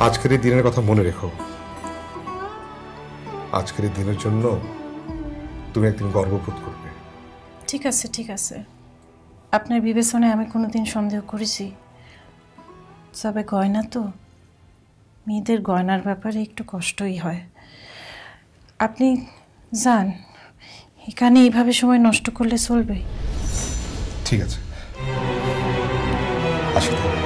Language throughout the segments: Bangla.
আজকের এই দিনের কথা মনে রেখো। আজকের এই দিনের জন্য তুমি একদিন গর্ববোধ করবে। ঠিক আছে ঠিক আছে, আপনার বিবেচনায় আমি কোনোদিন সন্দেহ করেছি? তবে গয়না তো, মেয়েদের গয়নার ব্যাপারে একটু কষ্টই হয়। আপনি যান, এখানে এইভাবে সময় নষ্ট করলে চলবে? ঠিক আছে, আসি তাহলে।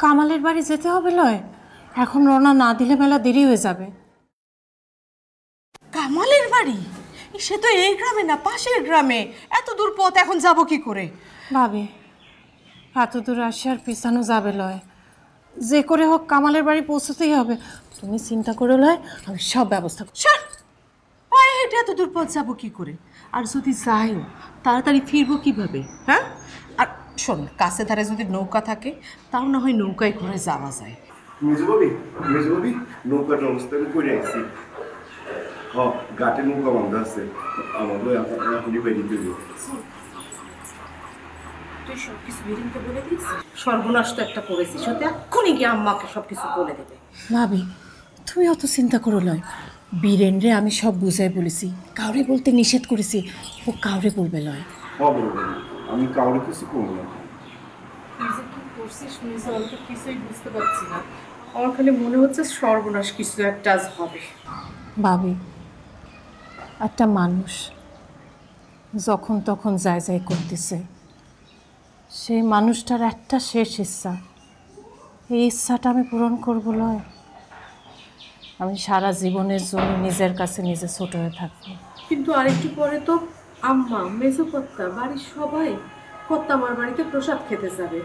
কামালের বাড়ি যেতে হবে লয়, এখন রওনা না দিলে মেলা দেরি হয়ে যাবে। কামালের বাড়ি? সে তো এই গ্রামে না, পাশের গ্রামে। এত দূর পথ এখন যাব কি করে? ভাবি, এত দূর আসে আর পিছানো যাবে লয়, যে করে হোক কামালের বাড়ি পৌঁছতেই হবে। তুমি চিন্তা করে লয়, আমি সব ব্যবস্থা করব। স্যার, পায়ে হেঁটে এত দূর পথ যাবো কি করে? আর যদি যাইও তাড়াতাড়ি ফিরবো কিভাবে? হ্যাঁ, আর শোন, কাছে ধারে যদি নৌকা থাকে তাও না হয় নৌকায় করে যাওয়া যায়। মেজবাবি নৌকার অবস্থা করে আসছি। ঘাটে নৌকা বন্ধ আছে, আমাদের এখনই বেরিয়ে দেবো। তুই সবকিছু বিরিনকে বলে দিয়েছিস? সর্বনাশ তো একটা করেছিস, সত্যি এক্ষুনি গিয়ে আম্মাকে সবকিছু বলে দেবে। ভাবি, তুমি অত চিন্তা করো লয়, বীরেনরে আমি সব বুঝাই বলেছি, কাউরে বলতে নিষেধ করেছি, ও কাউরে বলবে লয়। আমি কাউরে কিছু করবো না। তুই যে কি করছিস নিজে, আমি তো কিছুই বুঝতে পারছি না। আমার খালি মনে হচ্ছে সর্বনাশ কিছু একটা আজ হবে। ভাবি, একটা মানুষ যখন তখন যায় যায় করতেছে, সেই মানুষটার একটা শেষ ইচ্ছা, এই ইচ্ছাটা আমি পূরণ করবো লয়। আমি সারা জীবনের জন্য নিজের কাছে নিজে ছোট হয়ে থাকবো। কিন্তু আরেকটু পরে তো আম্মা, মেজো কর্তা, বাড়ির সবাই কর্তা আমার বাড়িতে প্রসাদ খেতে যাবে।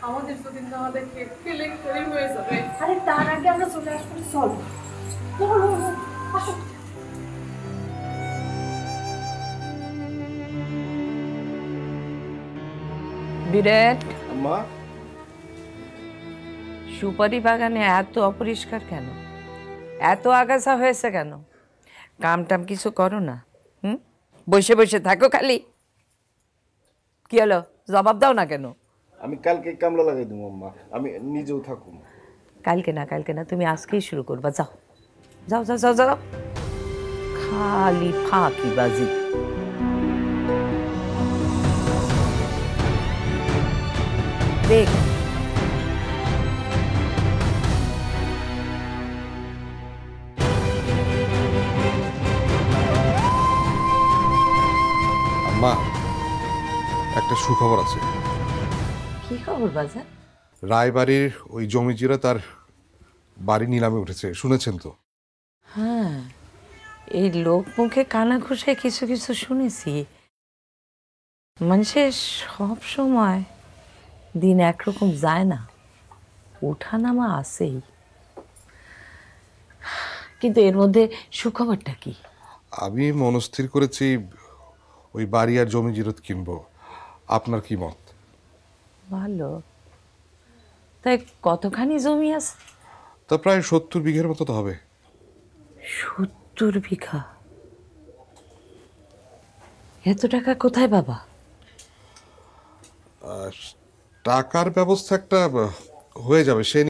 আমাদের যদি না দেখে কেলেঙ্কারি হয়ে যাবে। আরে তার আগে আমরা চলে আসবো। চল আসো। বিরাট, আম্মা, সুপারি বাগানে এত অপরিষ্কার কেন? এত আগাছা হয়েছে কেন? কাম টাম কিছু করো না? বসে বসে থাকো খালি? কি হলো, জবাব দাও না কেন? আমি কালকে কামলা লাগাই দেবো আম্মা, আমি নিজেও থাকুন। কালকে না, তুমি আজকেই শুরু করবা। যাও যাও যাও যাও যাও, খালি ফাঁকি বাজি। দেখ, আম্মা, একটা সুখবর আছে। কি খবর বাজার? রায়বাড়ির ওই জমিজিরা তার বাড়ি নিলামে উঠেছে, শুনেছেন তো? হ্যাঁ, এই লোক মুখে কানা ঘুষে কিছু কিছু শুনেছি। মানুষের সব সময় দিন একরকম যায় না, ওঠানামা আছেই। কিন্তু এর মধ্যে সুখবরটা কি? আমি মনস্থির করেছি ওই বাড়ি আর জমি জিরত কিনবো। আপনার কি মত? ভালো। তাই কতখানি জমি আছে? তা প্রায় 70 বিঘের মতো তো হবে। 70 বিঘা? এত টাকা কোথায় বাবা? টাকার ব্যবস্থা একটা হয়ে যাবে, সে